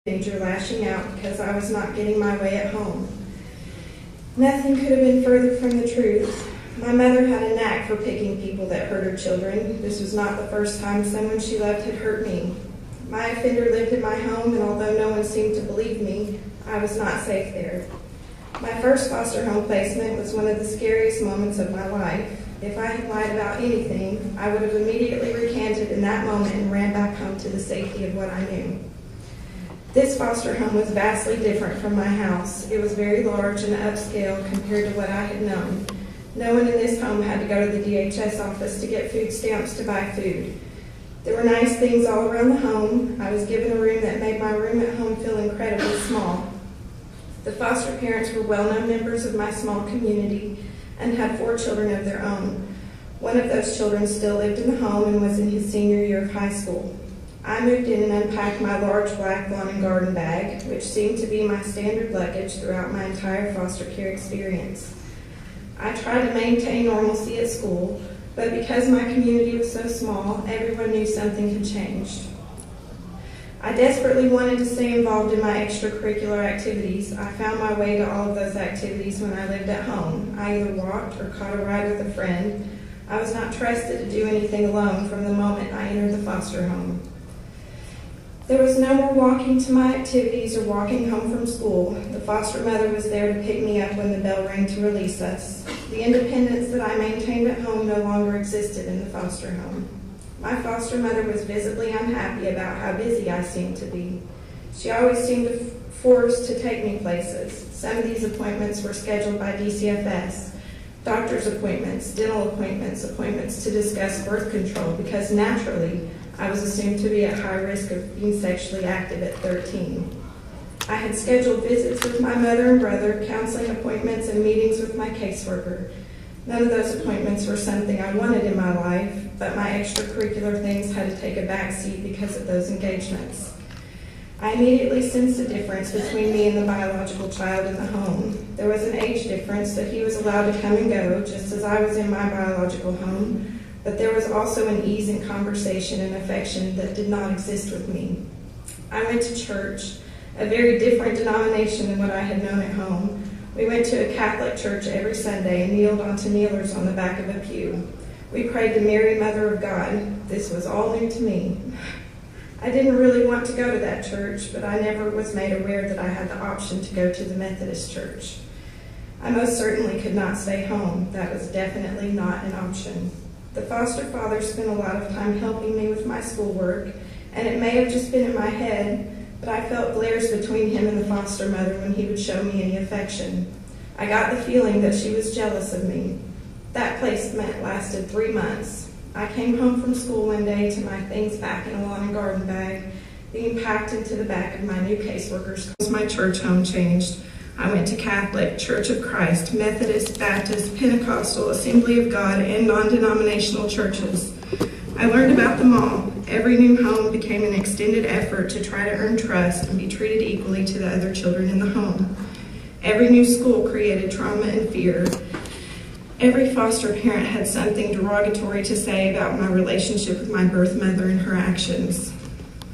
teenager lashing out because I was not getting my way at home. Nothing could have been further from the truth. My mother had a knack for picking people that hurt her children. This was not the first time someone she loved had hurt me. My offender lived in my home, and although no one seemed to believe me, I was not safe there. My first foster home placement was one of the scariest moments of my life. If I had lied about anything, I would have immediately recanted in that moment and ran back home to the safety of what I knew. This foster home was vastly different from my house. It was very large and upscale compared to what I had known. No one in this home had to go to the DHS office to get food stamps to buy food. There were nice things all around the home. I was given a room that made my room at home feel incredibly small. The foster parents were well-known members of my small community and had 4 children of their own. One of those children still lived in the home and was in his senior year of high school. I moved in and unpacked my large black lawn and garden bag, which seemed to be my standard luggage throughout my entire foster care experience. I tried to maintain normalcy at school, but because my community was so small, everyone knew something had changed. I desperately wanted to stay involved in my extracurricular activities. I found my way to all of those activities when I lived at home. I either walked or caught a ride with a friend. I was not trusted to do anything alone from the moment I entered the foster home. There was no more walking to my activities or walking home from school. The foster mother was there to pick me up when the bell rang to release us. The independence that I maintained at home no longer existed in the foster home. My foster mother was visibly unhappy about how busy I seemed to be. She always seemed forced to take me places. Some of these appointments were scheduled by DCFS, doctor's appointments, dental appointments, appointments to discuss birth control, because naturally I was assumed to be at high risk of being sexually active at 13. I had scheduled visits with my mother and brother, counseling appointments, and meetings with my caseworker. None of those appointments were something I wanted in my life, but my extracurricular things had to take a back seat because of those engagements. I immediately sensed a difference between me and the biological child in the home. There was an age difference that he was allowed to come and go, just as I was in my biological home, but there was also an ease in conversation and affection that did not exist with me. I went to church, a very different denomination than what I had known at home. We went to a Catholic church every Sunday and kneeled onto kneelers on the back of a pew. We prayed to Mary, Mother of God. This was all new to me. I didn't really want to go to that church, but I never was made aware that I had the option to go to the Methodist church. I most certainly could not stay home. That was definitely not an option. The foster father spent a lot of time helping me with my schoolwork, and it may have just been in my head, but I felt glares between him and the foster mother when he would show me any affection. I got the feeling that she was jealous of me. That placement lasted 3 months. I came home from school one day to my things back in a lawn and garden bag, being packed into the back of my new caseworker's. My church home changed. I went to Catholic, Church of Christ, Methodist, Baptist, Pentecostal, Assembly of God, and non-denominational churches. I learned about them all. Every new home became an extended effort to try to earn trust and be treated equally to the other children in the home. Every new school created trauma and fear. Every foster parent had something derogatory to say about my relationship with my birth mother and her actions.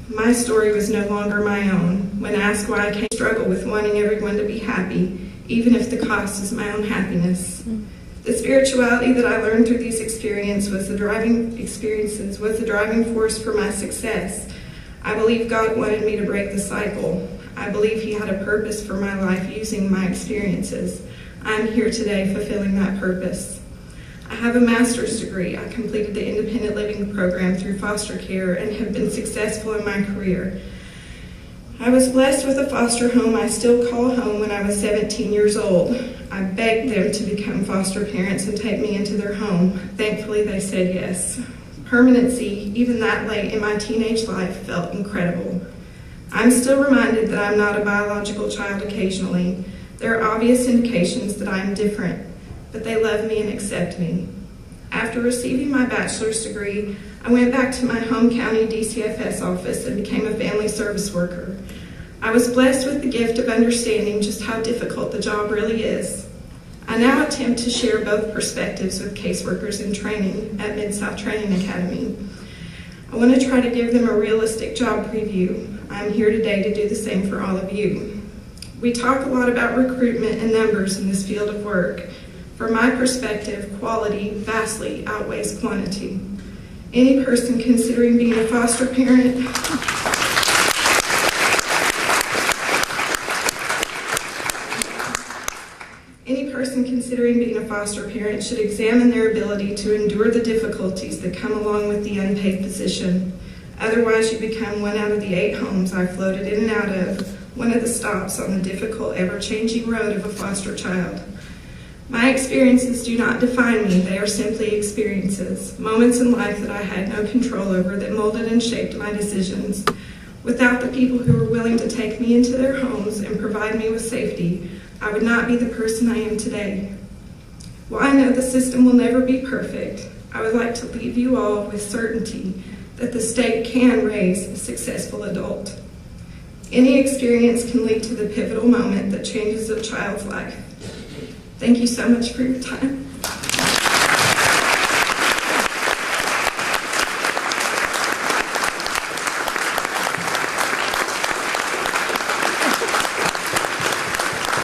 My story was no longer my own. When asked why I came to struggle with wanting everyone to be happy, even if the cost is my own happiness. The spirituality that I learned through these experiences was the driving force for my success. I believe God wanted me to break the cycle. I believe He had a purpose for my life using my experiences. I'm here today fulfilling that purpose. I have a master's degree. I completed the independent living program through foster care and have been successful in my career. I was blessed with a foster home I still call home when I was 17 years old. I begged them to become foster parents and take me into their home. Thankfully, they said yes. Permanency, even that late in my teenage life, felt incredible. I'm still reminded that I'm not a biological child occasionally. There are obvious indications that I am different, but they love me and accept me. After receiving my bachelor's degree, I went back to my home county DCFS office and became a family service worker. I was blessed with the gift of understanding just how difficult the job really is. I now attempt to share both perspectives with caseworkers in training at Mid-South Training Academy. I want to try to give them a realistic job preview. I'm here today to do the same for all of you. We talk a lot about recruitment and numbers in this field of work. From my perspective, quality vastly outweighs quantity. Any person considering being a foster parent should examine their ability to endure the difficulties that come along with the unpaid position. Otherwise, you become one out of the 8 homes I floated in and out of, one of the stops on the difficult, ever-changing road of a foster child. My experiences do not define me, they are simply experiences, moments in life that I had no control over that molded and shaped my decisions. Without the people who were willing to take me into their homes and provide me with safety, I would not be the person I am today. While I know the system will never be perfect, I would like to leave you all with certainty that the state can raise a successful adult. Any experience can lead to the pivotal moment that changes a child's life. Thank you so much for your time.